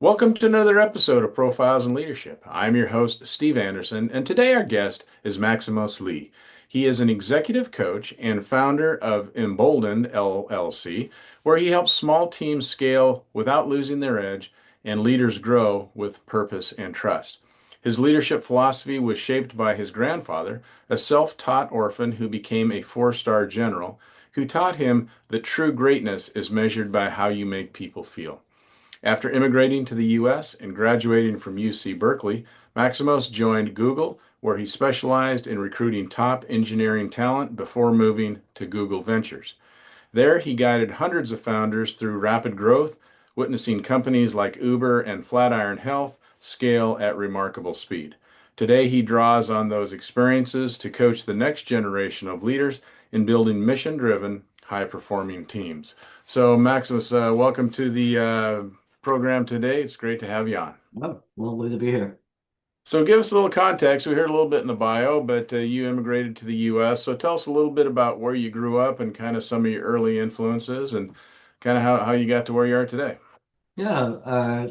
Welcome to another episode of Profiles in Leadership. I'm your host, Steve Anderson, and today our guest is Maximos Lih. He is an executive coach and founder of Emboldened LLC, where he helps small teams scale without losing their edge and leaders grow with purpose and trust. His leadership philosophy was shaped by his grandfather, a self-taught orphan who became a four-star general, who taught him that true greatness is measured by how you make people feel. After immigrating to the US and graduating from UC Berkeley, Maximos joined Google, where he specialized in recruiting top engineering talent before moving to Google Ventures. There, he guided hundreds of founders through rapid growth, witnessing companies like Uber and Flatiron Health scale at remarkable speed. Today, he draws on those experiences to coach the next generation of leaders in building mission-driven, high-performing teams. So, Maximus, welcome to the program today. It's great to have you on. Oh, lovely to be here. So, give us a little context. We heard a little bit in the bio, but you immigrated to the U.S. So, tell us a little bit about where you grew up and kind of some of your early influences and kind of how you got to where you are today. Yeah,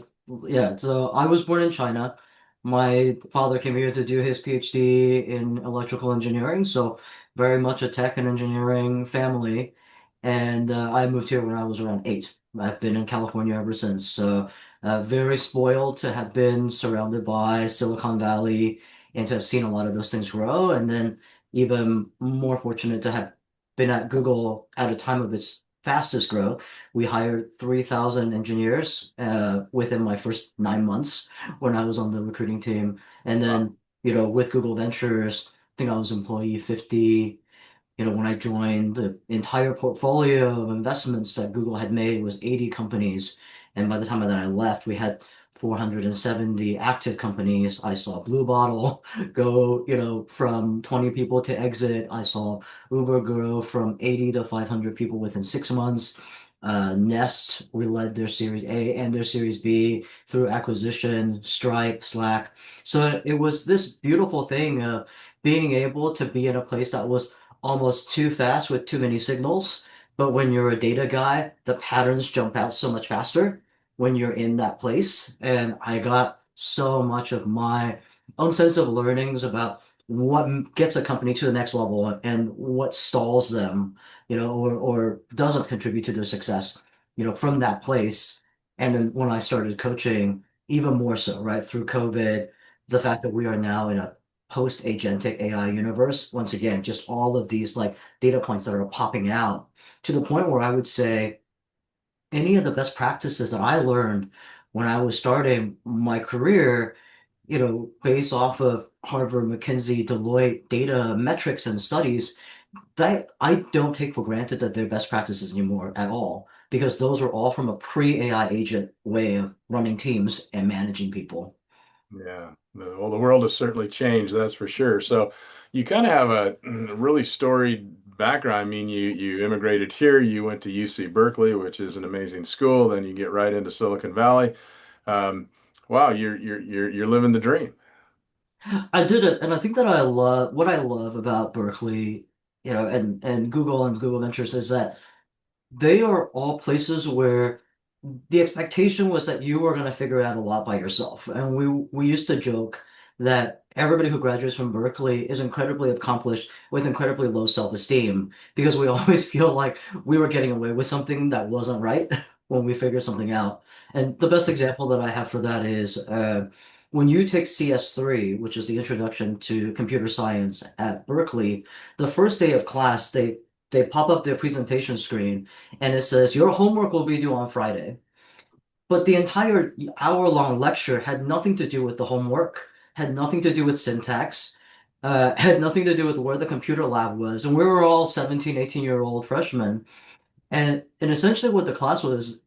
yeah. So I was born in China. My father came here to do his PhD in electrical engineering, so very much a tech and engineering family. And I moved here when I was around 8. I've been in California ever since. So very spoiled to have been surrounded by Silicon Valley and to have seen a lot of those things grow. And then even more fortunate to have been at Google at a time of its fastest growth. We hired 3,000 engineers within my first 9 months when I was on the recruiting team. And Wow. then, with Google Ventures, I think I was employee 50. When I joined, the entire portfolio of investments that Google had made was 80 companies. And by the time that I left, we had 470 active companies. I saw Blue Bottle go, from 20 people to exit. I saw Uber grow from 80 to 500 people within 6 months. Nest, we led their Series A and their Series B through acquisition, Stripe, Slack. So it was this beautiful thing of being able to be in a place that was almost too fast with too many signals. But when you're a data guy, the patterns jump out so much faster when you're in that place. And I got so much of my own sense of learnings about what gets a company to the next level and what stalls them, or doesn't contribute to their success, from that place. And then when I started coaching, even more so, right, through COVID, the fact that we are now in a post-agentic AI universe, once again, just all of these like data points that are popping out to the point where I would say any of the best practices that I learned when I was starting my career, based off of Harvard, McKinsey, Deloitte data metrics and studies, that I don't take for granted that they're best practices anymore at all, because those are all from a pre-AI agent way of running teams and managing people. Yeah. Well, the world has certainly changed, that's for sure. So, you kind of have a really storied background. I mean, you immigrated here, you went to UC Berkeley, which is an amazing school. Then you get right into Silicon Valley. Um, wow, you're living the dream. I did it, and I think that I love what I love about Berkeley, and Google Ventures is that they are all places where the expectation was that you were going to figure it out a lot by yourself. And we used to joke that everybody who graduates from Berkeley is incredibly accomplished with incredibly low self-esteem because we always feel like we were getting away with something that wasn't right when we figured something out. And the best example that I have for that is when you take CS3, which is the introduction to computer science at Berkeley, the first day of class, they pop up their presentation screen and it says your homework will be due on Friday. But the entire hour-long lecture had nothing to do with the homework, had nothing to do with syntax, had nothing to do with where the computer lab was. And we were all 17, 18-year-old freshmen. And essentially what the class was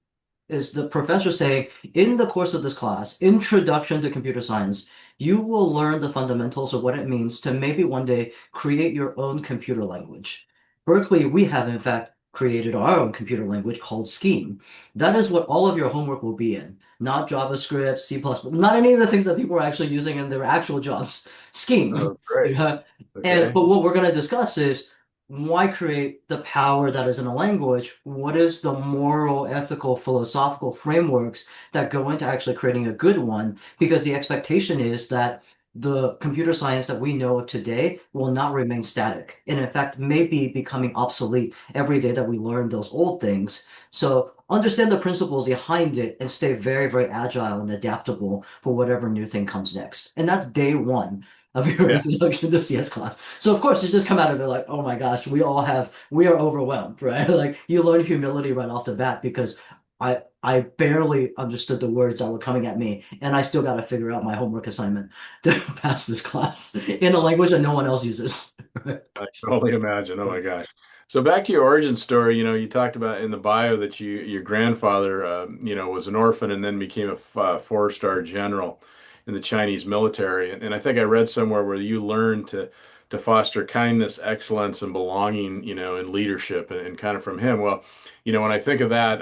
is the professor saying, in the course of this class, Introduction to Computer Science, you will learn the fundamentals of what it means to maybe one day create your own computer language. Berkeley, we have in fact created our own computer language called Scheme. That is what all of your homework will be in, not JavaScript, C++, not any of the things that people are actually using in their actual jobs. Scheme. Oh, great. Yeah. And Okay. but what we're going to discuss is why create the power that is in a language? What is the moral, ethical, philosophical frameworks that go into actually creating a good one? Because the expectation is that the computer science that we know of today will not remain static, and in fact may be becoming obsolete every day that we learn those old things. So understand the principles behind it and stay very, very agile and adaptable for whatever new thing comes next. And that's day one of your Yeah. introduction to CS class. So of course you just come out of it like, oh my gosh, we are overwhelmed, right? Like you learn humility right off the bat because I barely understood the words that were coming at me, and I still got to figure out my homework assignment to pass this class in a language that no one else uses. I can only imagine. Oh my gosh. So back to your origin story, you talked about in the bio that your grandfather, was an orphan and then became a four-star general in the Chinese military. And I think I read somewhere where you learned to foster kindness, excellence, and belonging, in leadership and kind of from him. Well, when I think of that,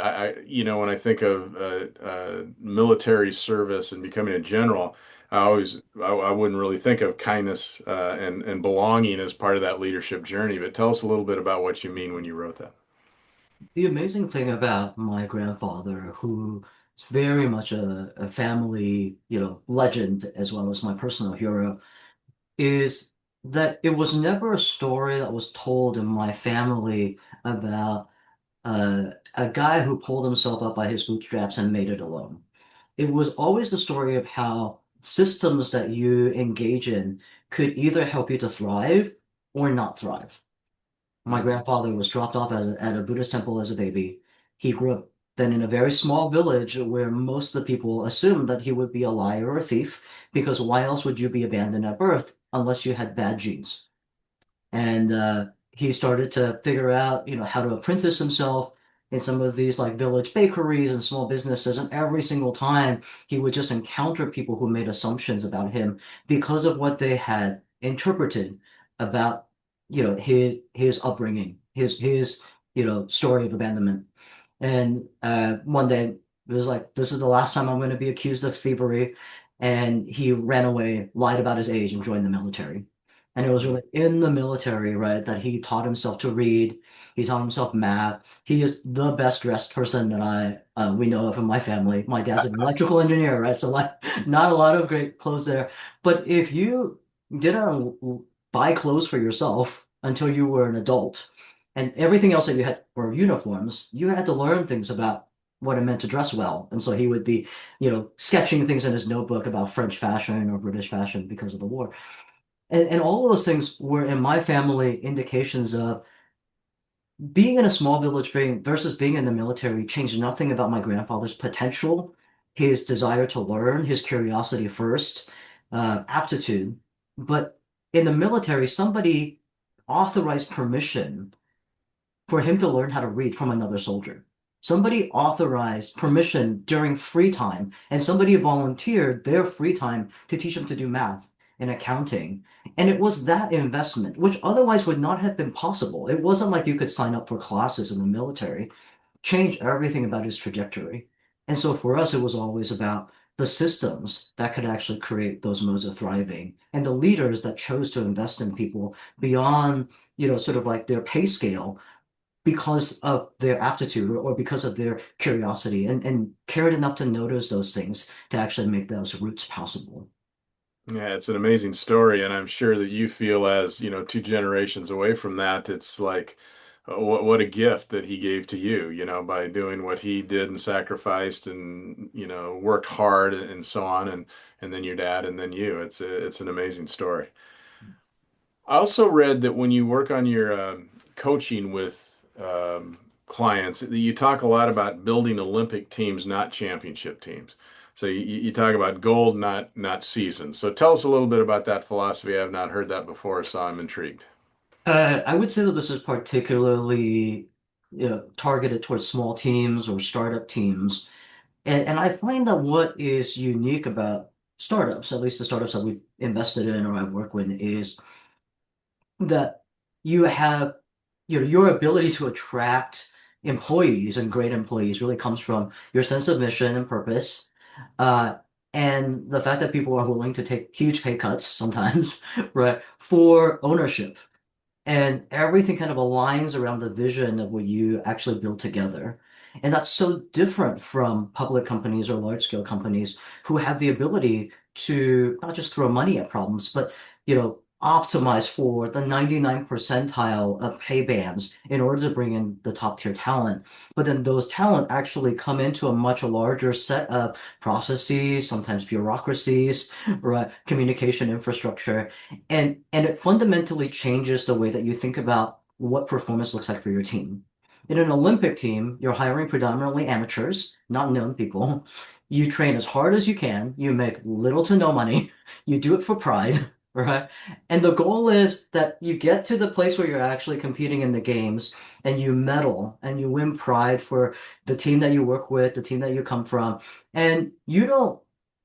when I think of military service and becoming a general, I wouldn't really think of kindness and belonging as part of that leadership journey, but tell us a little bit about what you mean when you wrote that. The amazing thing about my grandfather, who is very much a family, legend as well as my personal hero, is that it was never a story that was told in my family about a guy who pulled himself up by his bootstraps and made it alone. It was always the story of how systems that you engage in could either help you to thrive or not thrive. My Mhm. grandfather was dropped off at a Buddhist temple as a baby. He grew up then in a very small village where most of the people assumed that he would be a liar or a thief, because why else would you be abandoned at birth unless you had bad genes? And he started to figure out, how to apprentice himself in some of these like village bakeries and small businesses. And every single time he would just encounter people who made assumptions about him because of what they had interpreted about, his upbringing, his story of abandonment. And one day it was like, this is the last time I'm going to be accused of thievery. And he ran away, lied about his age, and joined the military. And it was Mhm. really in the military, right, that he taught himself to read. He taught himself math. He is the best dressed person that we know of in my family. My dad's an electrical engineer, right? So like, not a lot of great clothes there. But if you didn't buy clothes for yourself until you were an adult, and everything else that you had were uniforms, you had to learn things about what it meant to dress well. And so he would be, sketching things in his notebook about French fashion or British fashion because of the war. And all of those things were in my family indications of being in a small village versus being in the military changed nothing about my grandfather's potential, his desire to learn, his curiosity first, aptitude. But in the military, somebody authorized permission for him to learn how to read from another soldier. Somebody authorized permission during free time, and somebody volunteered their free time to teach him to do math and accounting. And it was that investment, which otherwise would not have been possible. It wasn't like you could sign up for classes in the military, change everything about his trajectory. And so for us, it was always about the systems that could actually create those modes of thriving and the leaders that chose to invest in people beyond, sort of like their pay scale because of their aptitude or because of their curiosity and cared enough to notice those things to actually make those roots possible. Yeah, it's an amazing story, and I'm sure that you feel as, two generations away from that, it's like what a gift that he gave to you, by doing what he did and sacrificed and, worked hard and so on, and then your dad and then you. It's an amazing story. I also read that when you work on your coaching with clients, that you talk a lot about building Olympic teams, not championship teams. So you talk about gold, not seasons. So tell us a little bit about that philosophy. I have not heard that before, so I'm intrigued. I would say that this is particularly, targeted towards small teams or startup teams. And I find that what is unique about startups, at least the startups that we've invested in or I work with, is that you have, your ability to attract employees and great employees really comes from your sense of mission and purpose. Uh, and the fact that people are willing to take huge pay cuts sometimes, right, for ownership. and everything kind of aligns around the vision of what you actually build together. And that's so different from public companies or large scale companies who have the ability to not just throw money at problems, but optimize for the 99 percentile of pay bands in order to bring in the top tier talent. But then those talent actually come into a much larger set of processes, sometimes bureaucracies, right, communication infrastructure, and it fundamentally changes the way that you think about what performance looks like for your team. In an Olympic team, you're hiring predominantly amateurs, not known people. You train as hard as you can. You make little to no money. You do it for pride, right? And the goal is that you get to the place where you're actually competing in the games and you medal and you win pride for the team that you work with, the team that you come from. And you don't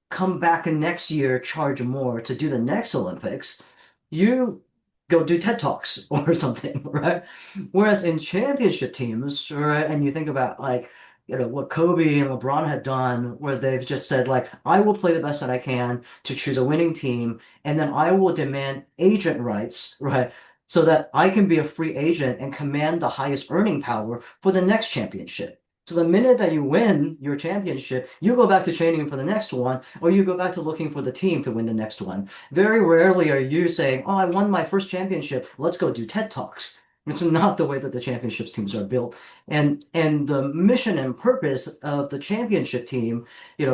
come back in next year, charge more to do the next Olympics. You go do TED Talks or something, right? Whereas in championship teams, right, and you think about like, what Kobe and LeBron had done, where they've just said, like, I will play the best that I can to choose a winning team, and then I will demand agent rights, right? So that I can be a free agent and command the highest earning power for the next championship. So the minute that you win your championship, you go back to training for the next one, or you go back to looking for the team to win the next one. Very rarely are you saying, "Oh, I won my first championship. Let's go do TED Talks." It's not the way that the championships teams are built. And the mission and purpose of the championship team,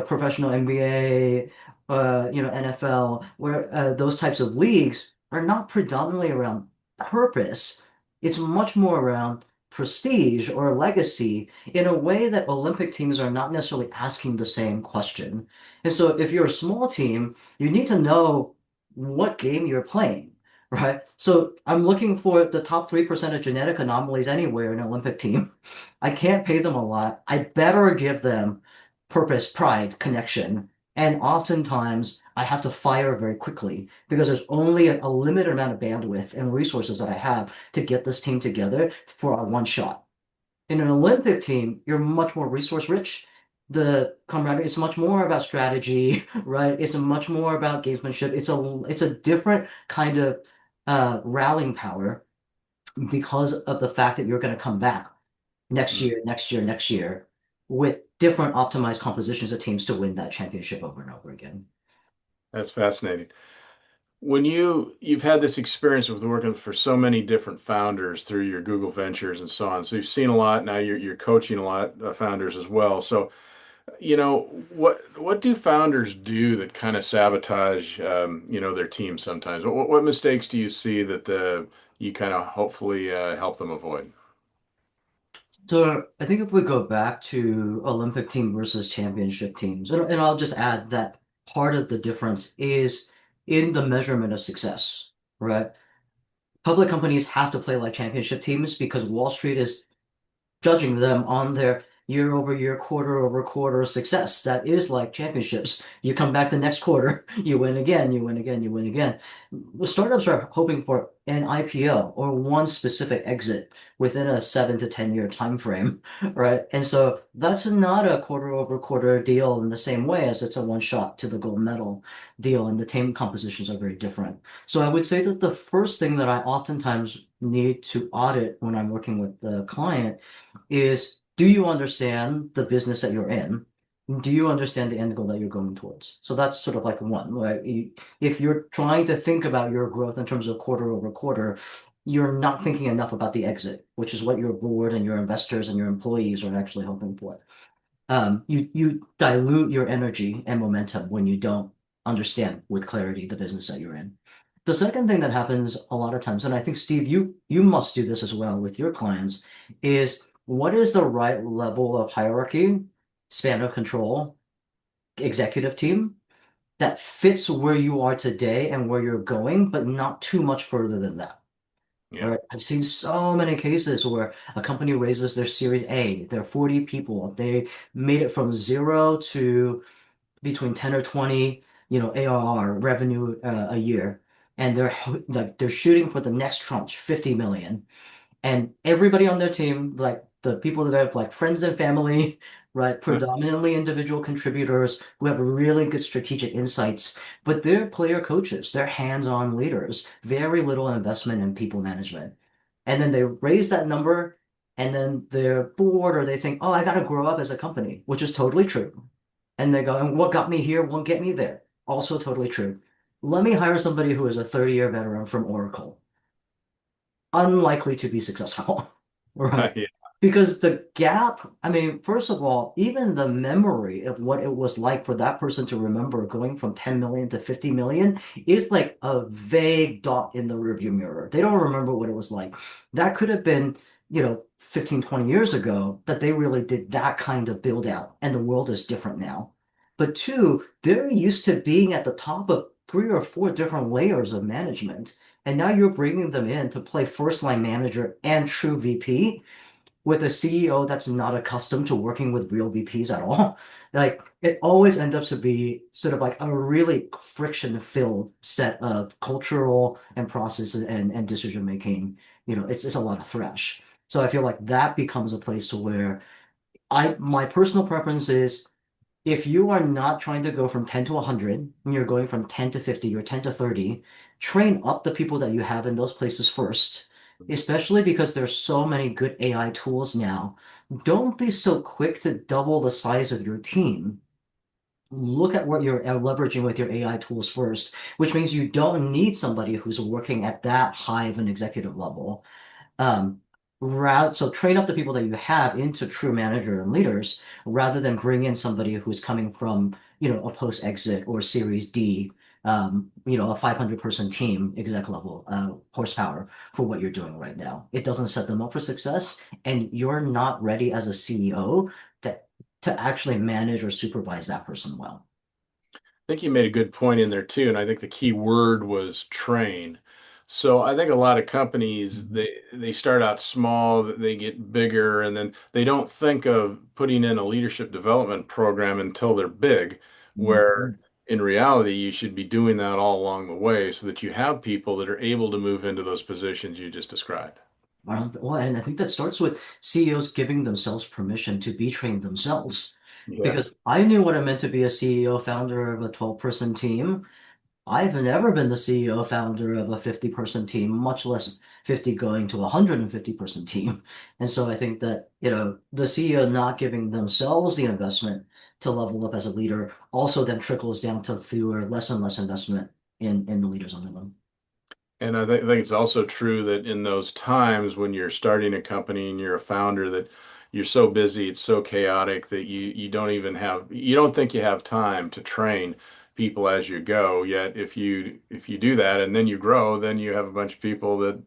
professional NBA, NFL, where those types of leagues are not predominantly around purpose. It's much more around prestige or legacy in a way that Olympic teams are not necessarily asking the same question. And so if you're a small team, you need to know what game you're playing, right? So I'm looking for the top 3% of genetic anomalies anywhere in an Olympic team. I can't pay them a lot. I better give them purpose, pride, connection. And oftentimes I have to fire very quickly because there's only a limited amount of bandwidth and resources that I have to get this team together for a one shot. In an Olympic team, you're much more resource rich. The camaraderie is much more about strategy, right? It's much more about gamesmanship. It's a different kind of rallying power because of the fact that you're going to come back next Mm, year, next year, next year with different optimized compositions of teams to win that championship over and over again. that's fascinating. When you've had this experience with working for so many different founders through your Google ventures and so on, so you've seen a lot. Now you're coaching a lot of founders as well. So, what do founders do that kind of sabotage their team sometimes? What mistakes do you see that you kind of hopefully help them avoid? So I think if we go back to Olympic team versus championship teams, and I'll just add that part of the difference is in the measurement of success, right? Public companies have to play like championship teams because Wall Street is judging them on their year over year, quarter over quarter success. That is like championships. You come back the next quarter, you win again, you win again, you win again. The startups are hoping for an IPO or one specific exit within a 7 to 10 year time frame, right? And so that's not a quarter over quarter deal in the same way as it's a one shot to the gold medal deal, and the team compositions are very different. So I would say that the first thing that I oftentimes need to audit when I'm working with the client is, do you understand the business that you're in? Do you understand the end goal that you're going towards? So that's sort of like one, right? If you're trying to think about your growth in terms of quarter over quarter, you're not thinking enough about the exit, which is what your board and your investors and your employees are actually hoping for. You dilute your energy and momentum when you don't understand with clarity the business that you're in. The second thing that happens a lot of times, and I think Steve, you must do this as well with your clients, is what is the right level of hierarchy, span of control, executive team that fits where you are today and where you're going, but not too much further than that. Yeah. Right. I've seen so many cases where a company raises their Series A, they're 40 people, they made it from zero to between 10 or 20, ARR revenue a year, and they're shooting for the next tranche, 50 million. And everybody on their team, like the people that have like friends and family, right, Huh? predominantly individual contributors who have really good strategic insights, but they're player coaches, they're hands-on leaders, very little investment in people management. And then they raise that number, and then they're bored or they think, oh, I got to grow up as a company, which is totally true. And they go, and what got me here won't get me there. Also totally true. Let me hire somebody who is a 30-year veteran from Oracle. Unlikely to be successful, right? Yeah. Because the gap, I mean, first of all, even the memory of what it was like for that person to remember going from 10 million to 50 million is like a vague dot in the rearview mirror. They don't remember what it was like. That could have been, 15, 20 years ago that they really did that kind of build out, and the world is different now. But two, they're used to being at the top of three or four different layers of management. And now you're bringing them in to play first line manager and true VP with a CEO that's not accustomed to working with real VPs at all. Like it always ends up to be sort of like a really friction-filled set of cultural and processes and decision making. It's a lot of thrash. So I feel like that becomes a place to where my personal preference is if you are not trying to go from 10 to 100, and you're going from 10 to 50 or 10 to 30, train up the people that you have in those places first, especially because there's so many good AI tools now. Don't be so quick to double the size of your team. Look at what you're leveraging with your AI tools first, which means you don't need somebody who's working at that high of an executive level. Um, so train up the people that you have into true manager and leaders rather than bring in somebody who's coming from, a post-exit or Series D, a 500-person team, exec level horsepower for what you're doing right now. It doesn't set them up for success, and you're not ready as a CEO to actually manage or supervise that person well. I think you made a good point in there too, and I think the key word was train. So I think a lot of companies Mhm. they start out small, they get bigger, and then they don't think of putting in a leadership development program until they're big, where Mhm. in reality you should be doing that all along the way so that you have people that are able to move into those positions you just described. Well, and I think that starts with CEOs giving themselves permission to be trained themselves. Yes. Because I knew what it meant to be a CEO founder of a 12-person team. I've never been the CEO founder of a 50-person team, much less 50 going to a 150-person team. And so I think that, the CEO not giving themselves the investment to level up as a leader also then trickles down to fewer, less and less investment in the leaders under them. And I think it's also true that in those times when you're starting a company and you're a founder, that you're so busy, it's so chaotic that you don't even have you don't think you have time to train people as you go. Yet if you do that and then you grow, then you have a bunch of people that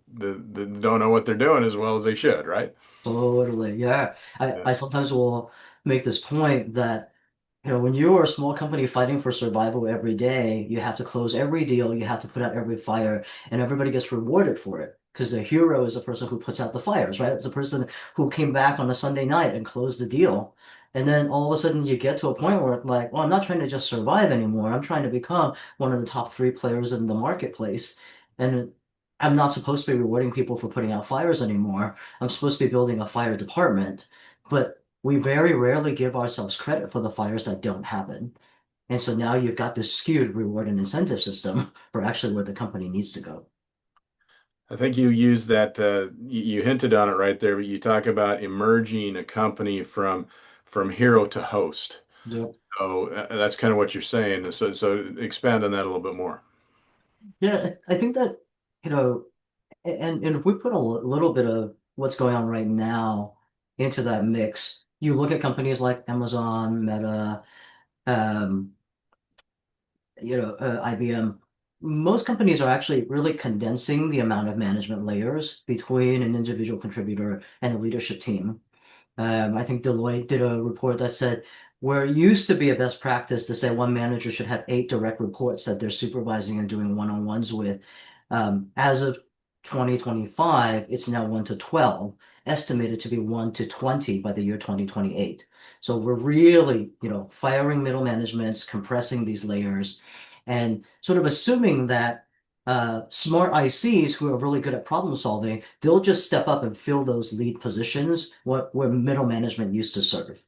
don't know what they're doing as well as they should, right? Totally. Yeah. I, Yeah. I sometimes will make this point that, when you're a small company fighting for survival every day, you have to close every deal, you have to put out every fire, and everybody gets rewarded for it. Because the hero is the person who puts out the fires, right? It's the person who came back on a Sunday night and closed the deal. And then all of a sudden you get to a point where it's like, well, I'm not trying to just survive anymore. I'm trying to become one of the top three players in the marketplace. And I'm not supposed to be rewarding people for putting out fires anymore. I'm supposed to be building a fire department. But we very rarely give ourselves credit for the fires that don't happen. And so now you've got this skewed reward and incentive system for actually where the company needs to go. I think you used that you hinted on it right there, but you talk about emerging a company from hero to host. Yep. So that's kind of what you're saying. So expand on that a little bit more. Yeah, I think that, you know, and if we put a little bit of what's going on right now into that mix, you look at companies like Amazon, Meta, um, IBM. Most companies are actually really condensing the amount of management layers between an individual contributor and the leadership team. I think Deloitte did a report that said where it used to be a best practice to say one manager should have 8 direct reports that they're supervising and doing one-on-ones with. As of 2025, it's now 1 to 12, estimated to be 1 to 20 by the year 2028. So we're really, firing middle managements, compressing these layers, and sort of assuming that smart ICs who are really good at problem solving, they'll just step up and fill those lead positions where middle management used to serve.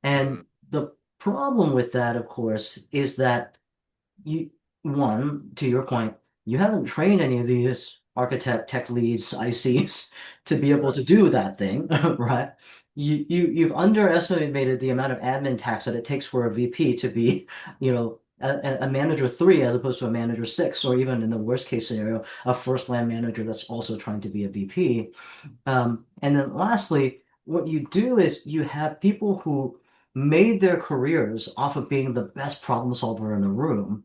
And Mm. the problem with that, of course, is that to your point, you haven't trained any of these architect, tech leads, ICs to be able to do that thing, right? You've underestimated the amount of admin tax that it takes for a VP to be, a manager three as opposed to a manager six, or even in the worst case scenario, a first line manager that's also trying to be a VP. And then lastly, what you do is you have people who made their careers off of being the best problem solver in the room.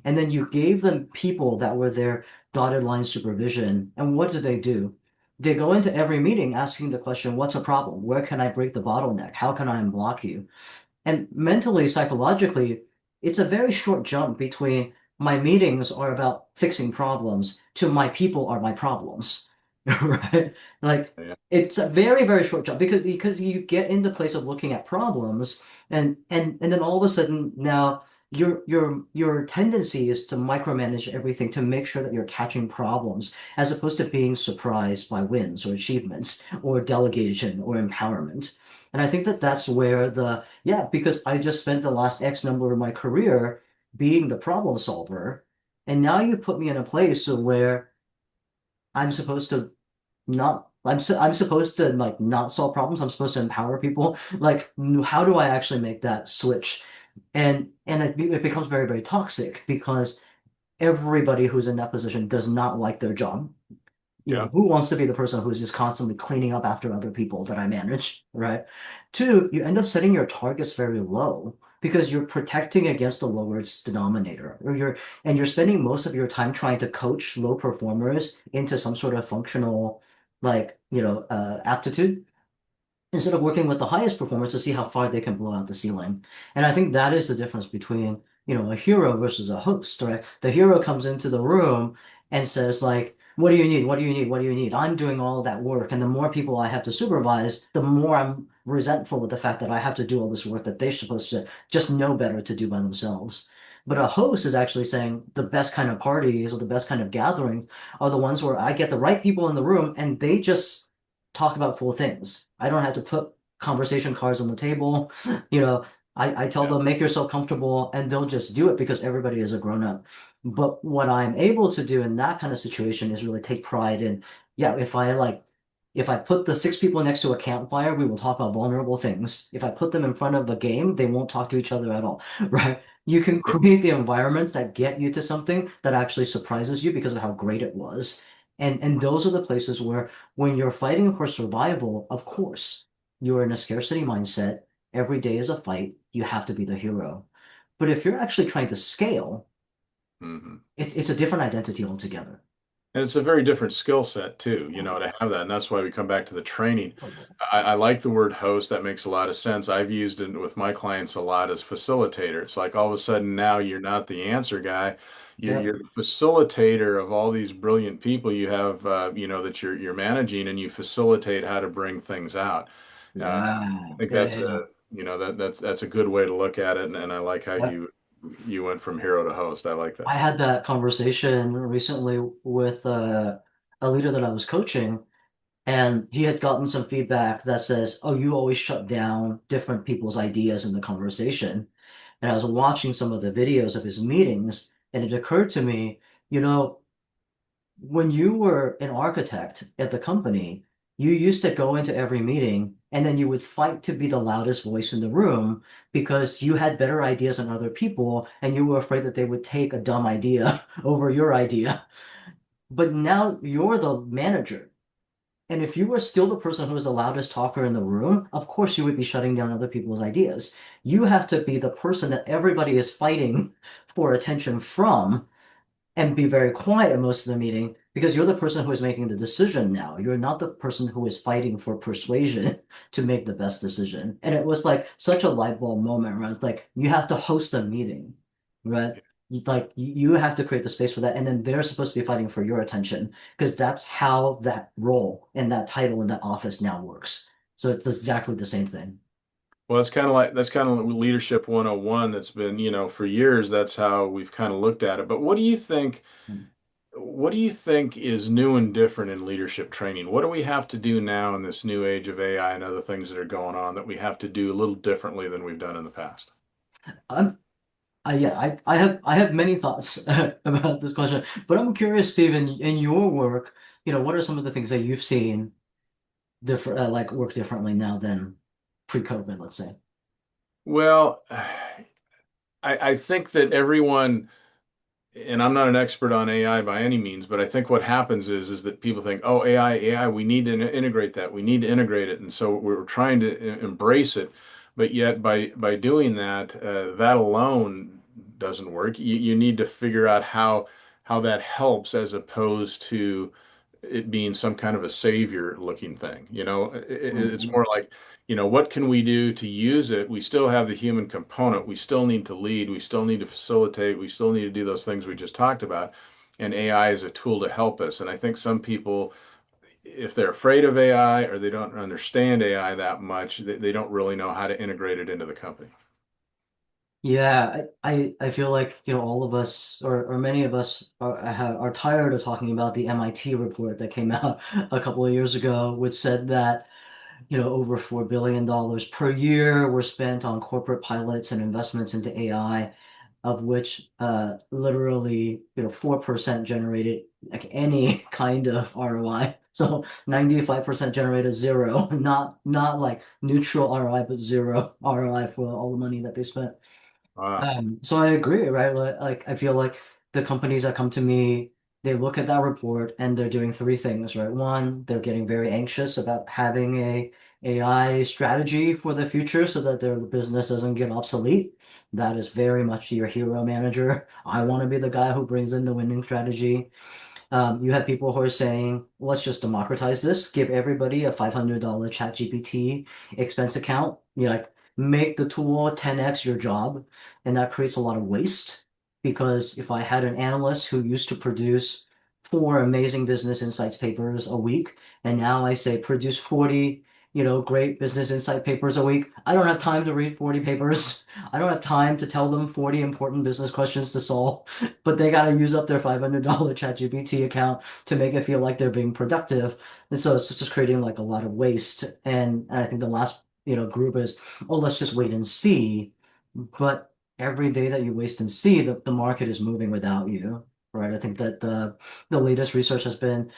And then you gave them people that were their dotted line supervision. And what did they do? They go into every meeting asking the question, what's a problem? Where can I break the bottleneck? How can I unblock you? And mentally, psychologically, it's a very short jump between my meetings are about fixing problems to my people are my problems. Right? Like Yeah. it's a very, very short jump because you get in the place of looking at problems and then all of a sudden now your tendency is to micromanage everything to make sure that you're catching problems as opposed to being surprised by wins or achievements or delegation or empowerment. And I think that that's where because I just spent the last X number of my career being the problem solver, and now you put me in a place where I'm supposed to I'm supposed to like not solve problems. I'm supposed to empower people. Like, how do I actually make that switch? And it becomes very, very toxic because everybody who's in that position does not like their job. Yeah. Who wants to be the person who's just constantly cleaning up after other people that I manage, right? Two, you end up setting your targets very low because you're protecting against the lowest denominator, and you're spending most of your time trying to coach low performers into some sort of functional, aptitude instead of working with the highest performers to see how far they can blow out the ceiling. And I think that is the difference between, a hero versus a host, right? The hero comes into the room and says like, what do you need? What do you need? What do you need? I'm doing all that work. And the more people I have to supervise, the more I'm resentful with the fact that I have to do all this work that they're supposed to just know better to do by themselves. But a host is actually saying the best kind of parties or the best kind of gathering are the ones where I get the right people in the room and they just talk about cool things. I don't have to put conversation cards on the table. You know, I tell Yeah. them, make yourself comfortable, and they'll just do it because everybody is a grown up. But what I'm able to do in that kind of situation is really take pride in, yeah, if I put the six people next to a campfire, we will talk about vulnerable things. If I put them in front of a game, they won't talk to each other at all, right? You can create the environments that get you to something that actually surprises you because of how great it was. And those are the places where when you're fighting for survival, of course, you're in a scarcity mindset. Every day is a fight. You have to be the hero. But if you're actually trying to scale, Hmm. it's a different identity altogether. And it's a very different skill set too, to have that. And that's why we come back to the training. I like the word host. That makes a lot of sense. I've used it with my clients a lot as facilitator. It's like all of a sudden now you're not the answer guy. Yep. You're the facilitator of all these brilliant people you have, that you're managing, and you facilitate how to bring things out. I Yeah. think Yeah. that's Yeah. that's a good way to look at it, and I like how Yeah. you went from hero to host. I like I that. had that conversation recently with a leader that I was coaching, and he had gotten some feedback that says, "Oh, you always shut down different people's ideas in the conversation." And I was watching some of the videos of his meetings, and it occurred to me, you know, when you were an architect at the company, you used to go into every meeting and then you would fight to be the loudest voice in the room because you had better ideas than other people and you were afraid that they would take a dumb idea over your idea. But now you're the manager. And if you were still the person who was the loudest talker in the room, of course you would be shutting down other people's ideas. You have to be the person that everybody is fighting for attention from and be very quiet most of the meeting because you're the person who is making the decision now. You're not the person who is fighting for persuasion to make the best decision. And it was like such a light bulb moment, right? It's like you have to host a meeting, right? You have to create the space for that, and then they're supposed to be fighting for your attention because that's how that role and that title in that office now works. So it's exactly the same thing. Well, it's kind of like that's kind of leadership 101 that's been, for years that's how we've kind of looked at it. But what do you think is new and different in leadership training? What do we have to do now in this new age of AI and other things that are going on that we have to do a little differently than we've done in the past? Um, I have many thoughts about this question, but I'm curious, Stephen, in your work, what are some of the things that you've seen different, like work differently now than pre-COVID, let's say? Well, I think that everyone, and I'm not an expert on AI by any means, but I think what happens is that people think, oh, AI, we need to integrate that. We need to integrate it. And so we're trying to embrace it. But yet by doing that, that alone doesn't work. You need to figure out how that helps as opposed to it being some kind of a savior looking thing. It's Mhm. more like, what can we do to use it? We still have the human component. We still need to lead. We still need to facilitate. We still need to do those things we just talked about. And AI is a tool to help us. And I think some people, if they're afraid of AI or they don't understand AI that much, they don't really know how to integrate it into the company. Yeah, I feel like, all of us or many of us are tired of talking about the MIT report that came out a couple of years ago, which said that over $4 billion per year were spent on corporate pilots and investments into AI, of which literally 4% generated like any kind of ROI. So 95% generated zero, not like neutral ROI, but zero ROI for all the money that they spent. Wow. So I agree, right? Like I feel like the companies that come to me, they look at that report and they're doing three things, right? One, they're getting very anxious about having a AI strategy for the future so that their business doesn't get obsolete. That is very much your hero manager. I want to be the guy who brings in the winning strategy. You have people who are saying, let's just democratize this, give everybody a $500 ChatGPT expense account. Like make the tool 10x your job. And that creates a lot of waste because if I had an analyst who used to produce four amazing business insights papers a week, and now I say produce 40, great business insight papers a week, I don't have time to read 40 papers. I don't have time to tell them 40 important business questions to solve, but they got to use up their $500 ChatGPT account to make it feel like they're being productive. And so it's just creating like a lot of waste. And I think the last, group is, oh, let's just wait and see. But every day that you waste and see, the market is moving without you, right? I think that the latest research has been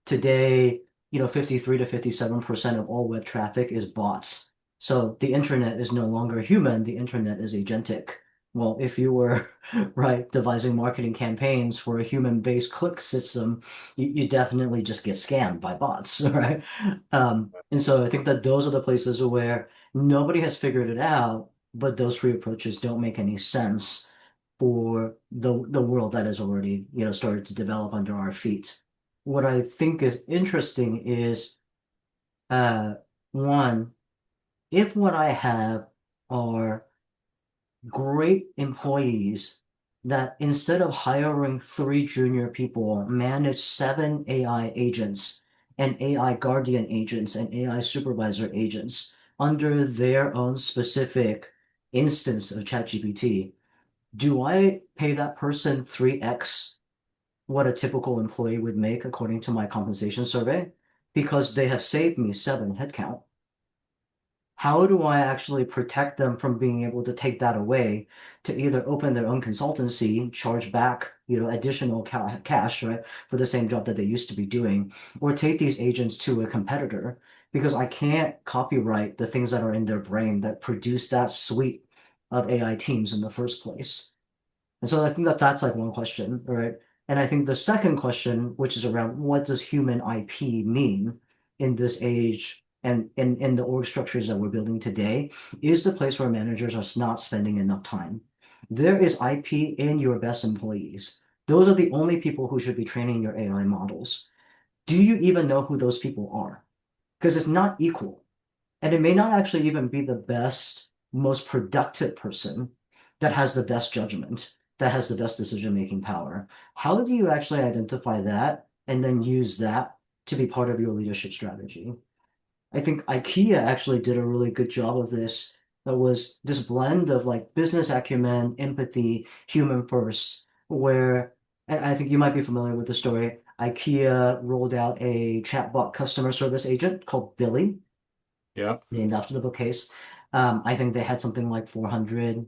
today, 53 to 57% of all web traffic is bots. So the internet is no longer human, the internet is agentic. Well, if you were right devising marketing campaigns for a human-based click system, you definitely just get scammed by bots, right? And so I think that those are the places where nobody has figured it out, but those three approaches don't make any sense for the world that has already, started to develop under our feet. What I think is interesting is uh one, if what I have are great employees that instead of hiring three junior people, manage seven AI agents and AI guardian agents and AI supervisor agents under their own specific instance of ChatGPT. Do I pay that person 3x what a typical employee would make according to my compensation survey? Because they have saved me seven headcount. How do I actually protect them from being able to take that away to either open their own consultancy, charge back, additional cash, right, for the same job that they used to be doing, or take these agents to a competitor? Because I can't copyright the things that are in their brain that produce that suite of AI teams in the first place. And so I think that that's like one question, right? And I think the second question, which is around what does human IP mean in this age and in the org structures that we're building today, is the place where managers are not spending enough time. There is IP in your best employees. Those are the only people who should be training your AI models. Do you even know who those people are? Because it's not equal. And it may not actually even be the best, most productive person that has the best judgment, that has the best decision-making power. How do you actually identify that and then use that to be part of your leadership strategy? I think IKEA actually did a really good job of this. That was this blend of like business acumen, empathy, human first, where, and I think you might be familiar with the story. IKEA rolled out a chatbot customer service agent called Billy Yeah. named after the bookcase. I think they had something like 400,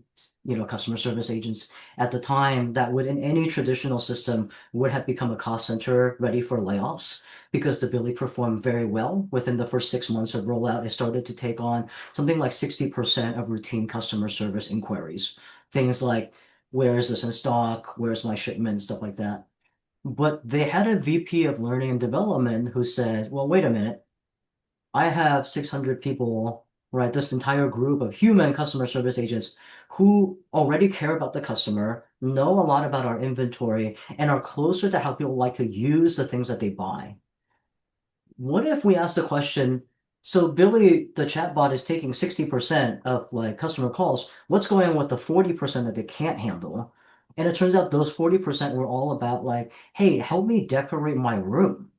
customer service agents at the time that would, in any traditional system, would have become a cost center ready for layoffs because the Billy performed very well. Within the first 6 months of rollout, it started to take on something like 60% of routine customer service inquiries. Things like, where is this in stock? Where's my shipment? Stuff like that. But they had a VP of learning and development who said, well, wait a minute. I have 600 people, right? This entire group of human customer service agents who already care about the customer, know a lot about our inventory, and are closer to how people like to use the things that they buy. What if we ask the question, so Billy, the chatbot is taking 60% of like customer calls. What's going on with the 40% that they can't handle? And it turns out those 40% were all about like, hey, help me decorate my room.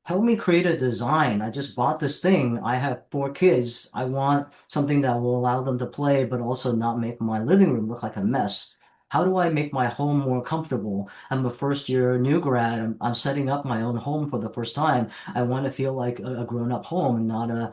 Help me create a design. I just bought this thing. I have 4 kids. I want something that will allow them to play, but also not make my living room look like a mess. How do I make my home more comfortable? I'm a first year new grad. I'm setting up my own home for the first time. I want to feel like a grown-up home, not a,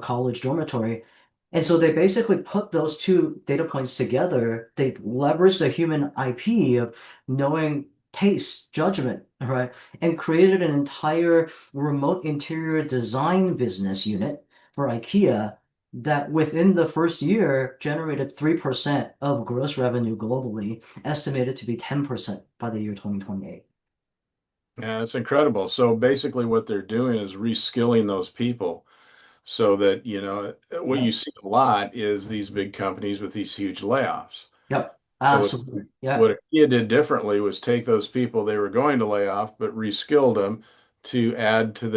college dormitory. And so they basically put those two data points together. They leveraged the human IP of knowing taste, judgment, right? And created an entire remote interior design business unit for IKEA that within the first year generated 3% of gross revenue globally, estimated to be 10% by the year 2028. Yeah, it's incredible. So basically, what they're doing is reskilling those people so that, what Yeah. you see a lot is these big companies with these huge layoffs. Yep. So Absolutely. Yeah. what IKEA did differently was take those people they were going to lay off, but reskilled them to add to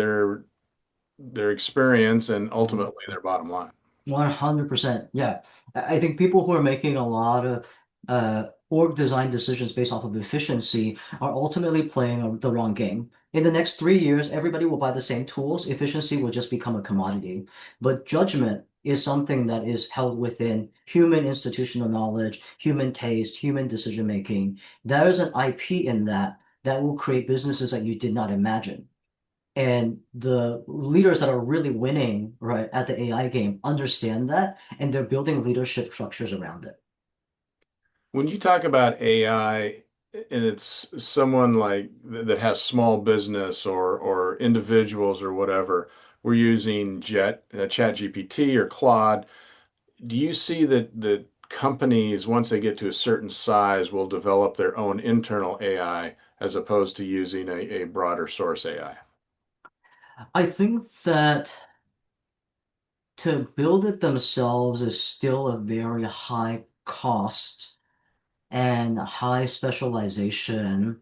their experience and Mhm. ultimately their bottom line. 100%. Yeah. I think people who are making a lot of org design decisions based off of efficiency are ultimately playing the wrong game. In the next 3 years, everybody will buy the same tools. Efficiency will just become a commodity. But judgment is something that is held within human institutional knowledge, human taste, human decision making. There is an IP in that that will create businesses that you did not imagine. And the leaders that are really winning, right, at the AI game understand that, and they're building leadership structures around it. When you talk about AI and it's someone like that has small business or individuals or whatever, we're using Chat GPT or Claude. Do you see that companies, once they get to a certain size, will develop their own internal AI as opposed to using a broader source AI? I think that to build it themselves is still a very high cost and high specialization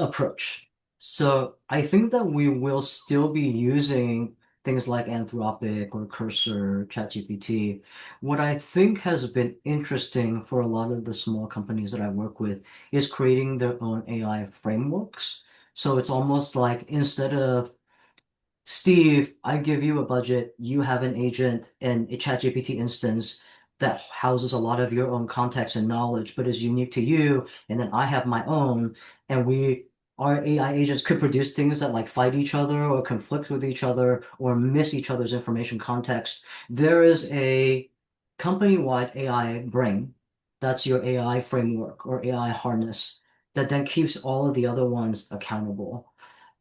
approach. So I think that we will still be using things like Anthropic or Cursor, ChatGPT. What I think has been interesting for a lot of the small companies that I work with is creating their own AI frameworks. So it's almost like instead of Steve, I give you a budget. You have an agent and a ChatGPT instance that houses a lot of your own context and knowledge, but is unique to you. And then I have my own, and our AI agents could produce things that like fight each other or conflict with each other or miss each other's information context. There is a company-wide AI brain. That's your AI framework or AI harness that then keeps all of the other ones accountable.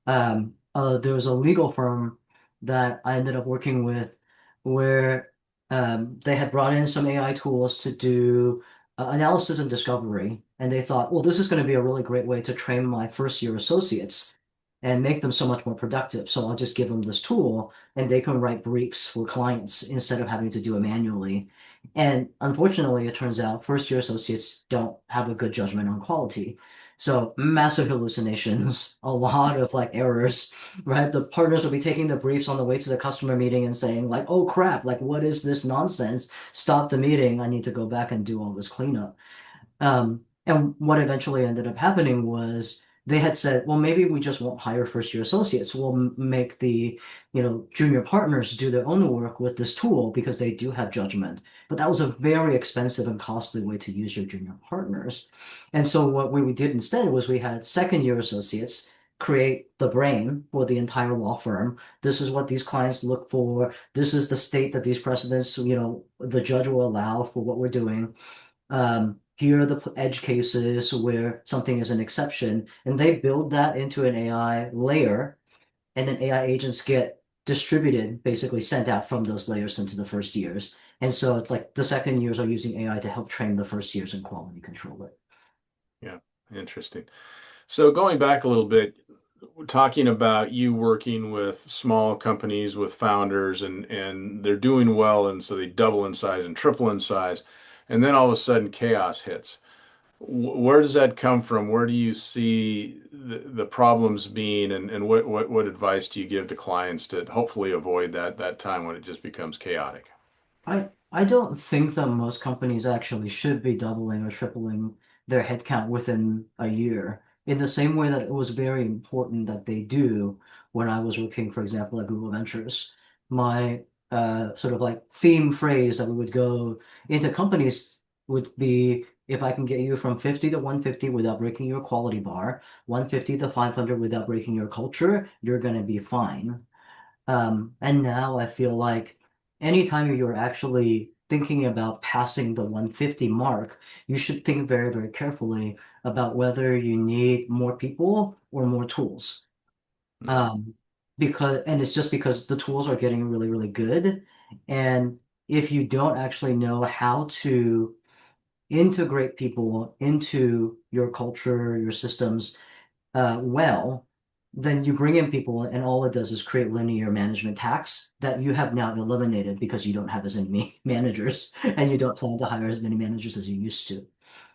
There was a legal firm that I ended up working with where they had brought in some AI tools to do analysis and discovery. And they thought, well, this is going to be a really great way to train my first year associates and make them so much more productive. So I'll just give them this tool and they can write briefs for clients instead of having to do it manually. And unfortunately, it turns out first year associates don't have a good judgment on quality. So massive hallucinations, a lot of like errors, right? The partners will be taking the briefs on the way to the customer meeting and saying like, "Oh crap, like what is this nonsense? Stop the meeting. I need to go back and do all this cleanup." And what eventually ended up happening was they had said, well, maybe we just won't hire first year associates. We'll make the, junior partners do their own work with this tool because they do have judgment. But that was a very expensive and costly way to use your junior partners. And so what we did instead was we had second year associates. create the brain for the entire law firm. This is what these clients look for. This is the state that these precedents, the judge will allow for what we're doing. Here are the edge cases where something is an exception, and they build that into an AI layer, and then AI agents get distributed, basically sent out from those layers into the first years. And so it's like the second years are using AI to help train the first years and quality control it. Yeah, interesting. So going back a little bit, talking about you working with small companies with founders and they're doing well and so they double in size and triple in size, and then all of a sudden chaos hits. Where does that come from? Where do you see the problems being, and what advice do you give to clients to hopefully avoid that time when it just becomes chaotic? I don't think that most companies actually should be doubling or tripling their headcount within a year. In the same way that it was very important that they do when I was working, for example, at Google Ventures. My sort of like theme phrase that we would go into companies would be if I can get you from 50 to 150 without breaking your quality bar, 150 to 500 without breaking your culture, you're going to be fine. And now I feel like anytime you're actually thinking about passing the 150 mark, you should think very, very carefully about whether you need more people or more tools. Mhm. Um, and it's just because the tools are getting really, really good. And if you don't actually know how to integrate people into your culture, your systems, well, then you bring in people and all it does is create linear management tax that you have now eliminated because you don't have as many managers and you don't plan to hire as many managers as you used to.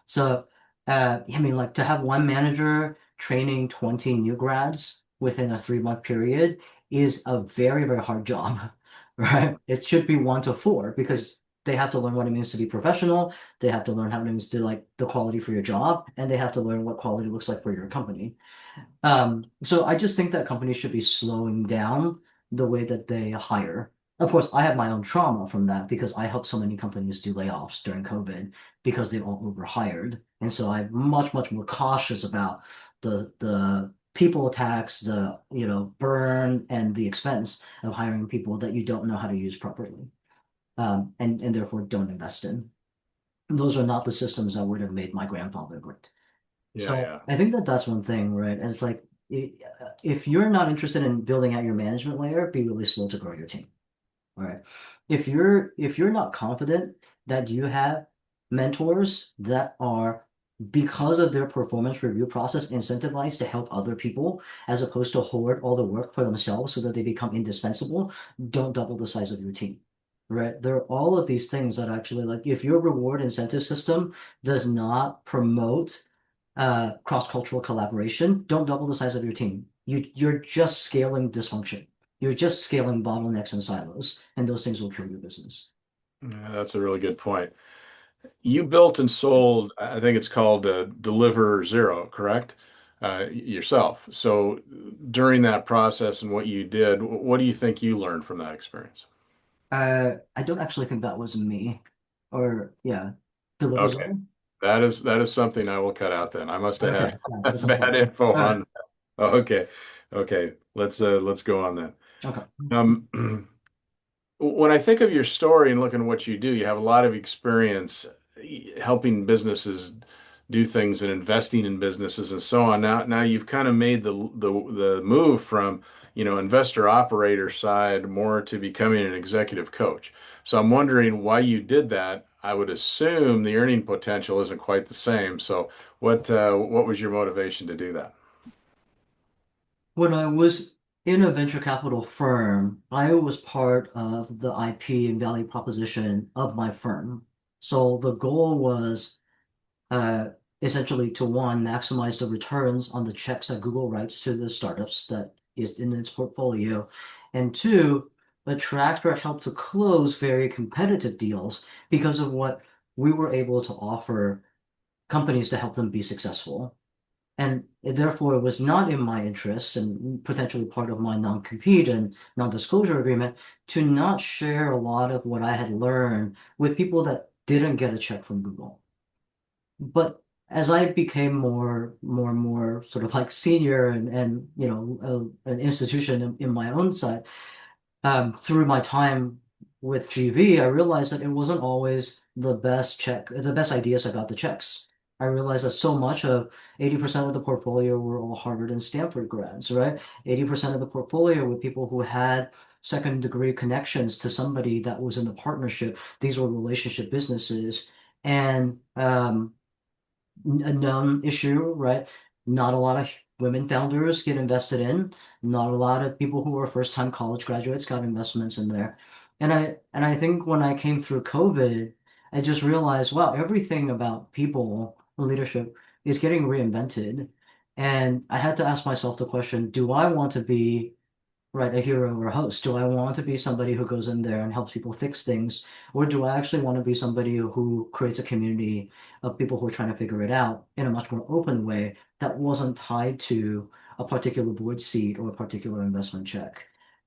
So, I mean, like to have one manager training 20 new grads within a 3-month period is a very, very hard job, right? It should be 1 to 4 because they have to learn what it means to be professional. They have to learn how it means to like the quality for your job, and they have to learn what quality looks like for your company. So I just think that companies should be slowing down the way that they hire. Of course, I have my own trauma from that because I helped so many companies do layoffs during COVID because they all overhired. And so I'm much, much more cautious about the people tax, the burn and the expense of hiring people that you don't know how to use properly. And therefore don't invest in. Those are not the systems that would have made my grandfather great. Yeah, So yeah. I think that that's one thing, right? And it's like if you're not interested in building out your management layer, be really slow to grow your team. All right. If you're not confident that you have mentors that are because of their performance review process incentivized to help other people as opposed to hoard all the work for themselves so that they become indispensable, don't double the size of your team. Right. There are all of these things that actually like if your reward incentive system does not promote cross-cultural collaboration, don't double the size of your team. You're just scaling dysfunction. You're just scaling bottlenecks and silos, and those things will kill your business. Yeah, that's a really good point. You built and sold, I think it's called Deliver Zero, correct? Yourself. So during that process and what you did, what do you think you learned from that experience? I don't actually think that was me, or yeah, deliver Okay. zone. That is something I will cut out then. I must have Okay, had yeah, that sounds bad fun. info All right. on. Oh, okay. Okay. Let's go on then. Okay. Um, when I think of your story and looking at what you do, you have a lot of experience helping businesses do things and investing in businesses and so on. Now you've kind of made the move from, investor operator side more to becoming an executive coach. So I'm wondering why you did that. I would assume the earning potential isn't quite the same. So what was your motivation to do that? When I was in a venture capital firm, I was part of the IP and value proposition of my firm. So the goal was uh, essentially to one, maximize the returns on the checks that Google writes to the startups that is in its portfolio, and two, attract or help to close very competitive deals because of what we were able to offer companies to help them be successful. And therefore, it was not in my interest and potentially part of my non-compete and non-disclosure agreement to not share a lot of what I had learned with people that didn't get a check from Google. But as I became more and more sort of like senior and an institution in my own side, through my time with GV, I realized that it wasn't always the best ideas about the checks. I realized that so much of 80% of the portfolio were all Harvard and Stanford grads, right? 80% of the portfolio were people who had second degree connections to somebody that was in the partnership. These were relationship businesses. And a known issue, right? Not a lot of women founders get invested in. Not a lot of people who are first-time college graduates got investments in there. And I think when I came through COVID, I just realized, wow, everything about people and leadership is getting reinvented. And I had to ask myself the question, do I want to be right, a hero or a host? Do I want to be somebody who goes in there and helps people fix things? Or do I actually want to be somebody who creates a community of people who are trying to figure it out in a much more open way that wasn't tied to a particular board seat or a particular investment check?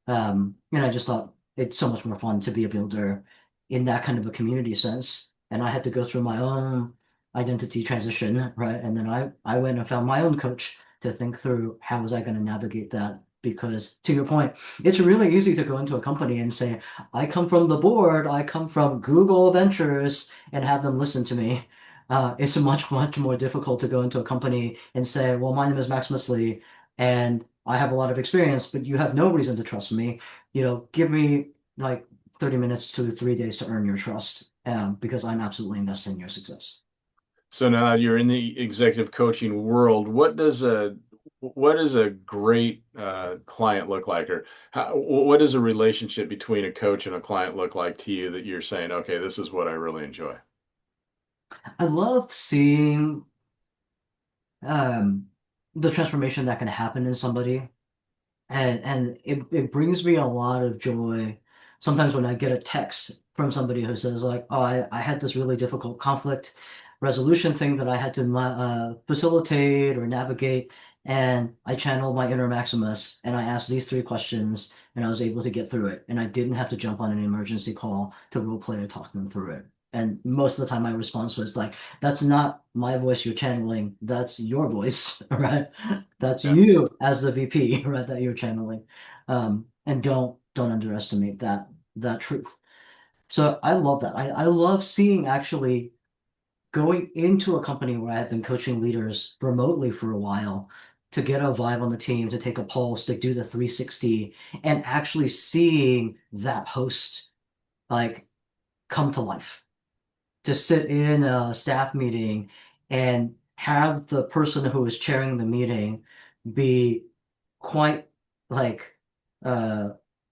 And I just thought it's so much more fun to be a builder in that kind of a community sense. And I had to go through my own identity transition, right? And then I went and found my own coach to think through how was I going to navigate that. Because to your point, it's really easy to go into a company and say, I come from the board, I come from Google Ventures, and have them listen to me. It's much more difficult to go into a company and say, well, my name is Maximus Lih, and I have a lot of experience, but you have no reason to trust me. Give me like 30 minutes to 3 days to earn your trust, because I'm absolutely invested in your success. So now you're in the executive coaching world. What does a great client look like, or what does a relationship between a coach and a client look like to you that you're saying, okay, this is what I really enjoy? I love seeing um, the transformation that can happen in somebody. And it brings me a lot of joy sometimes when I get a text from somebody who says like, oh, I had this really difficult conflict resolution thing that I had to facilitate or navigate, and I channeled my inner Maximus and I asked these three questions and I was able to get through it. And I didn't have to jump on an emergency call to role play or talk them through it. And most of the time my response was like, that's not my voice you're channeling, that's your voice, right? That's Yeah. you as the VP, right, that you're channeling. And don't underestimate that truth. So I love that. I love seeing actually going into a company where I've been coaching leaders remotely for a while to get a vibe on the team, to take a pulse, to do the 360, and actually seeing that host like come to life, to sit in a staff meeting and have the person who is chairing the meeting be quite like uh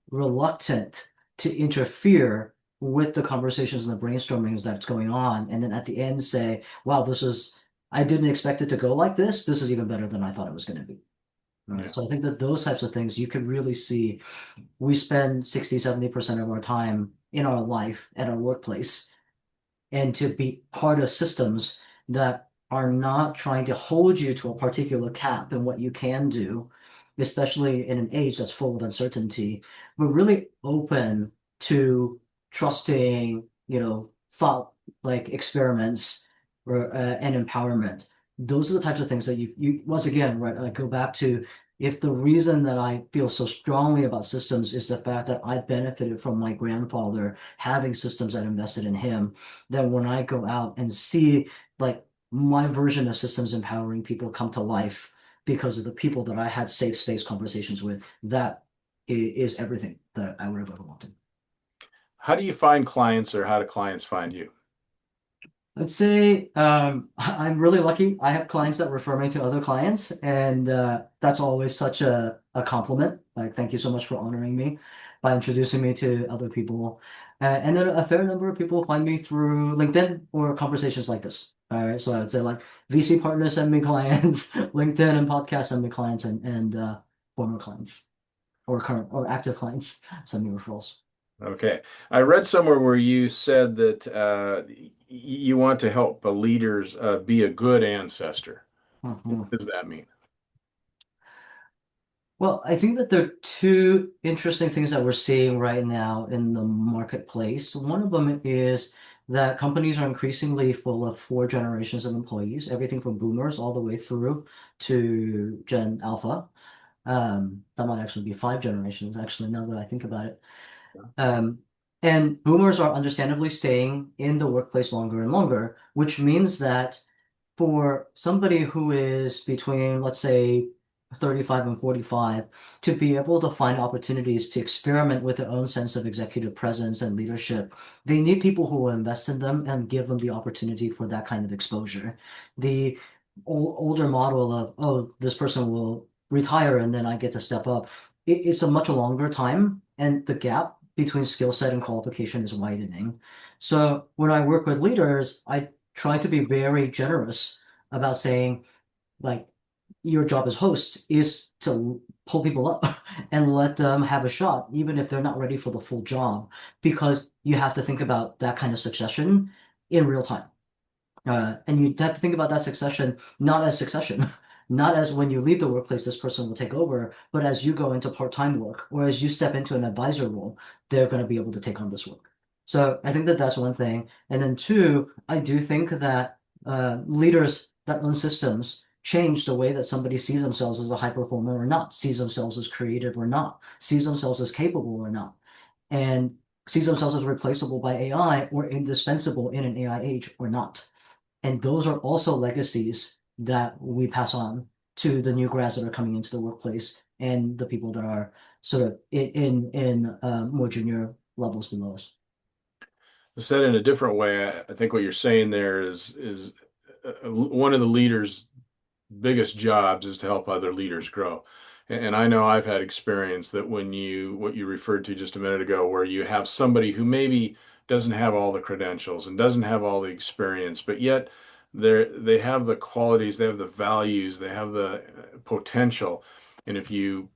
reluctant to interfere with the conversations and the brainstormings that's going on, and then at the end say, wow, I didn't expect it to go like this. This is even better than I thought it was going to be. Yeah. So I think that those types of things you can really see. We spend 60-70% of our time in our life at our workplace, and to be part of systems that are not trying to hold you to a particular cap in what you can do, especially in an age that's full of uncertainty. We're really open to trusting, thought like experiments and empowerment. Those are the types of things that you once again, right, I go back to, if the reason that I feel so strongly about systems is the fact that I benefited from my grandfather having systems that invested in him, then when I go out and see like my version of systems empowering people come to life because of the people that I had safe space conversations with, that is everything that I would have ever wanted. How do you find clients, or how do clients find you? I'd say I'm really lucky. I have clients that refer me to other clients, and that's always such a compliment. Like, thank you so much for honoring me by introducing me to other people. And then a fair number of people find me through LinkedIn or conversations like this. All right, so I'd say like VC partners send me clients, LinkedIn and podcasts send me clients, and former clients or current or active clients send me referrals. Okay. I read somewhere where you said that you want to help leaders be a good ancestor. What Mhm. does that mean? Well, I think that there are two interesting things that we're seeing right now in the marketplace. One of them is that companies are increasingly full of four generations of employees, everything from boomers all the way through to Gen Alpha. That might actually be five generations, actually, now that I think about it. Um, and boomers are understandably staying in the workplace longer and longer, which means that for somebody who is between, let's say, 35 and 45, to be able to find opportunities to experiment with their own sense of executive presence and leadership, they need people who will invest in them and give them the opportunity for that kind of exposure. The older model of, oh, this person will retire and then I get to step up, it's a much longer time, and the gap between skill set and qualification is widening. So when I work with leaders, I try to be very generous about saying, like, your job as host is to pull people up and let them have a shot, even if they're not ready for the full job, because you have to think about that kind of succession in real time. And you have to think about that succession not as succession, not as when you leave the workplace, this person will take over, but as you go into part-time work or as you step into an advisor role, they're going to be able to take on this work. So I think that that's one thing. And then two, I do think that leaders that run systems change the way that somebody sees themselves as a high performer or not, sees themselves as creative or not, sees themselves as capable or not, and sees themselves as replaceable by AI or indispensable in an AI age or not. And those are also legacies that we pass on to the new grads that are coming into the workplace and the people that are sort of in more junior levels below us. Said in a different way, I think what you're saying there is one of the leaders' biggest jobs is to help other leaders grow. And I know I've had experience that when what you referred to just a minute ago, where you have somebody who maybe doesn't have all the credentials and doesn't have all the experience, but yet they have the qualities, they have the values, they have the potential. And if you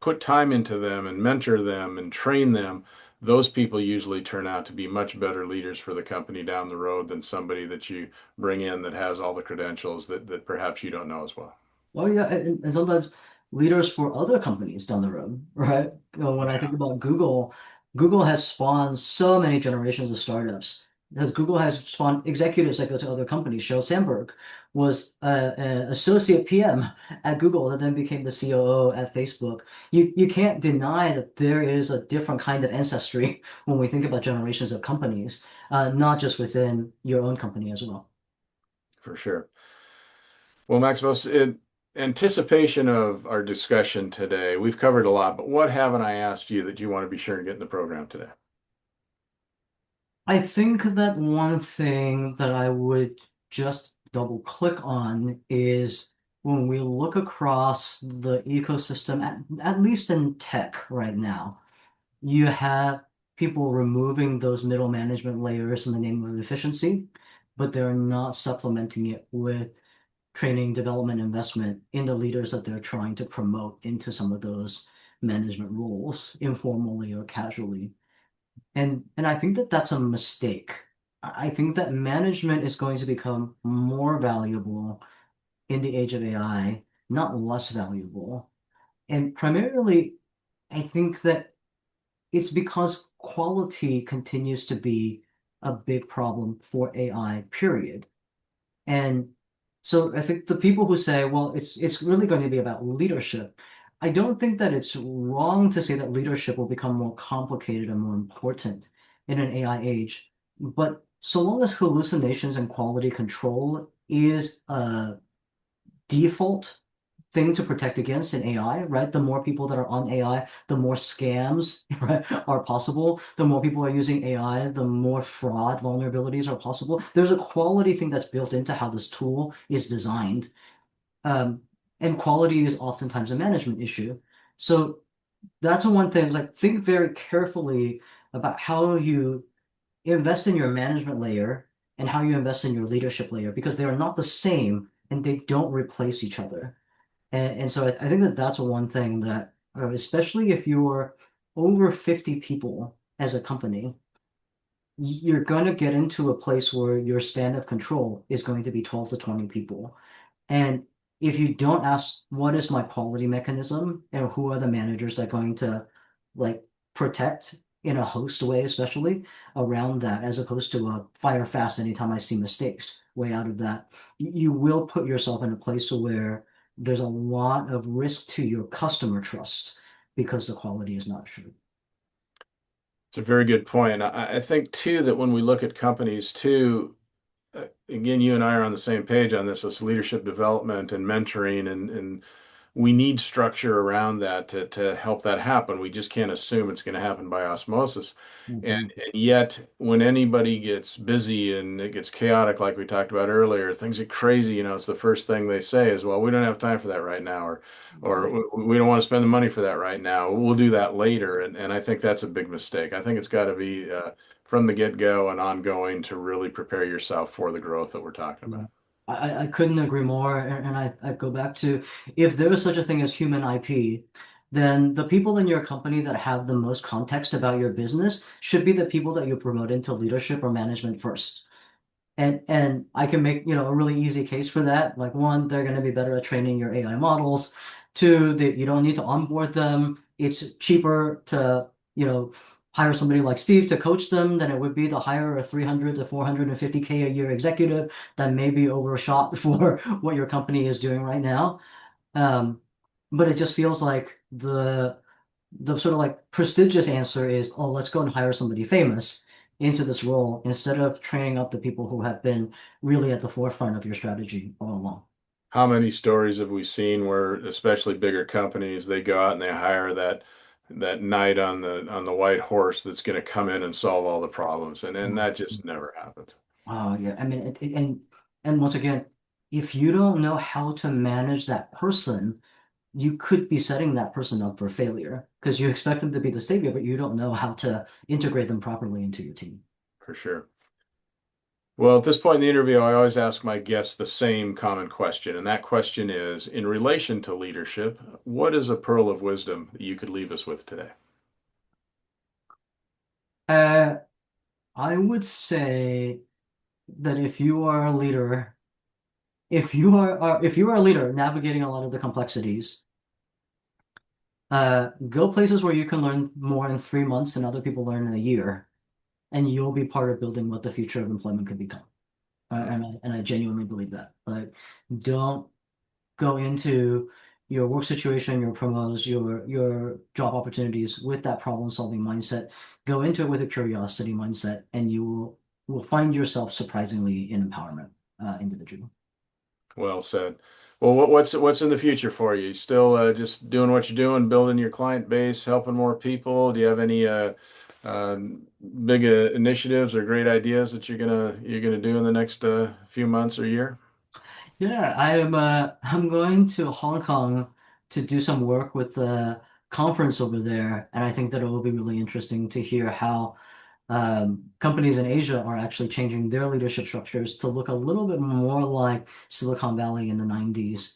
put time into them and mentor them and train them, those people usually turn out to be much better leaders for the company down the road than somebody that you bring in that has all the credentials that perhaps you don't know as well. Oh yeah, and sometimes leaders for other companies down the road, right? You know, when I think about Google, Google has spawned so many generations of startups. Because Google has spawned executives that go to other companies. Sheryl Sandberg was an associate PM at Google that then became the COO at Facebook. You can't deny that there is a different kind of ancestry when we think about generations of companies, not just within your own company as well. For sure. Well, Maximus, in anticipation of our discussion today, we've covered a lot, but what haven't I asked you that you want to be sure to get in the program today? I think that one thing that I would just double click on is when we look across the ecosystem, at least in tech right now, you have people removing those middle management layers in the name of efficiency, but they're not supplementing it with training, development, investment in the leaders that they're trying to promote into some of those management roles, informally or casually. And I think that that's a mistake. I think that management is going to become more valuable in the age of AI, not less valuable. And primarily, I think that it's because quality continues to be a big problem for AI, period. And so I think the people who say, well, it's really going to be about leadership. I don't think that it's wrong to say that leadership will become more complicated and more important in an AI age. But so long as hallucinations and quality control is a default thing to protect against in AI, right? The more people that are on AI, the more scams, right, are possible. The more people are using AI, the more fraud vulnerabilities are possible. There's a quality thing that's built into how this tool is designed. Um, and quality is oftentimes a management issue. So that's one thing, like think very carefully about how you invest in your management layer and how you invest in your leadership layer because they are not the same and they don't replace each other. And so I think that that's one thing that, especially if you're over 50 people as a company, you're going to get into a place where your span of control is going to be 12 to 20 people. And if you don't ask what is my quality mechanism and who are the managers that are going to like protect in a host way, especially around that, as opposed to a fire fast anytime I see mistakes way out of that, you will put yourself in a place where there's a lot of risk to your customer trust because the quality is not true. It's a very good point. I think too that when we look at companies too, again, you and I are on the same page on this leadership development and mentoring, and we need structure around that to help that happen. We just can't assume it's going to happen by osmosis. Mhm. And yet, when anybody gets busy and it gets chaotic, like we talked about earlier, things get crazy, it's the first thing they say is, well, we don't have time for that right now, or Right. we don't want to spend the money for that right now. We'll do that later. And I think that's a big mistake. I think it's got to be from the get-go and ongoing to really prepare yourself for the growth that we're talking Yeah. about. I couldn't agree more. And I go back to if there is such a thing as human IP, then the people in your company that have the most context about your business should be the people that you promote into leadership or management first. And I can make, a really easy case for that. Like one, they're going to be better at training your AI models. Two, that you don't need to onboard them. It's cheaper to, hire somebody like Steve to coach them than it would be to hire a 300 to 450K a year executive that may be overshot for what your company is doing right now. Um, but it just feels like the sort of like prestigious answer is, oh, let's go and hire somebody famous into this role instead of training up the people who have been really at the forefront of your strategy all along. How many stories have we seen where, especially bigger companies, they go out and they hire that knight on the white horse that's going to come in and solve all the problems, and Mm. that just never happens. Oh yeah, I mean, and once again, if you don't know how to manage that person, you could be setting that person up for failure because you expect them to be the savior, but you don't know how to integrate them properly into your team. For sure. Well, at this point in the interview, I always ask my guests the same common question, and that question is, in relation to leadership, what is a pearl of wisdom that you could leave us with today? Uh, I would say that if you are a leader, if you are a leader navigating a lot of the complexities, go places where you can learn more in 3 months than other people learn in a year, and you'll be part of building what the future of employment could become. Hmm. And I genuinely believe that. Like, don't go into your work situation, your promos, your job opportunities with that problem-solving mindset. Go into it with a curiosity mindset, and you will find yourself surprisingly an empowerment individual. Well said. Well, what's in the future for you? Still just doing what you're doing, building your client base, helping more people? Do you have any uh, big initiatives or great ideas that you're gonna do in the next few months or year? Yeah, I'm going to Hong Kong to do some work with the conference over there, and I think that it will be really interesting to hear how companies in Asia are actually changing their leadership structures to look a little bit more like Silicon Valley in the 90s.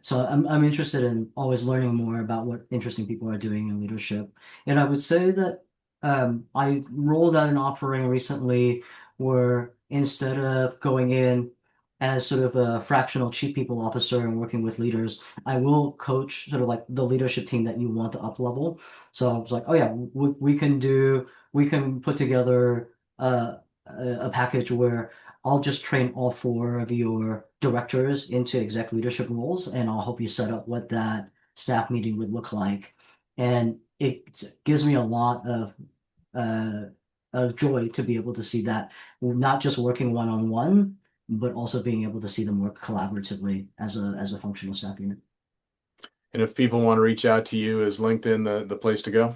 So I'm interested in always learning more about what interesting people are doing in leadership. And I would say that I rolled out an offering recently where instead of going in as sort of a fractional chief people officer and working with leaders, I will coach sort of like the leadership team that you want to up level. So I was like, oh yeah, we can put together a package where I'll just train all four of your directors into exec leadership roles, and I'll help you set up what that staff meeting would look like. And it gives me a lot uh, of joy to be able to see that not just working one-on-one, but also being able to see them work collaboratively as a functional staff unit. And if people want to reach out to you, is LinkedIn the place to go?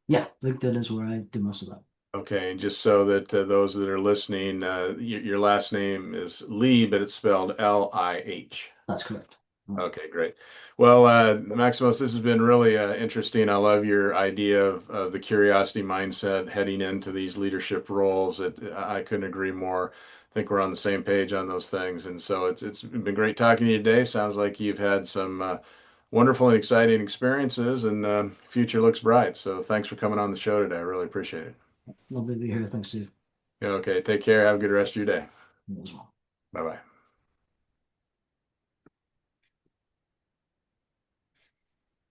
Yeah, LinkedIn is where I do most of that. Okay, and just so that those that are listening, your last name is Lee, but it's spelled Lih. That's correct. Okay, great. Well, Maximus, this has been really interesting. I love your idea of the curiosity mindset heading into these leadership roles. I couldn't agree more. I think we're on the same page on those things. And so it's been great talking to you today. Sounds like you've had some wonderful and exciting experiences, and future looks bright. So thanks for coming on the show today. I really appreciate it. Lovely to be here. Thanks, Steve. Okay, take care. Have a good rest of your day. You as well. Bye bye.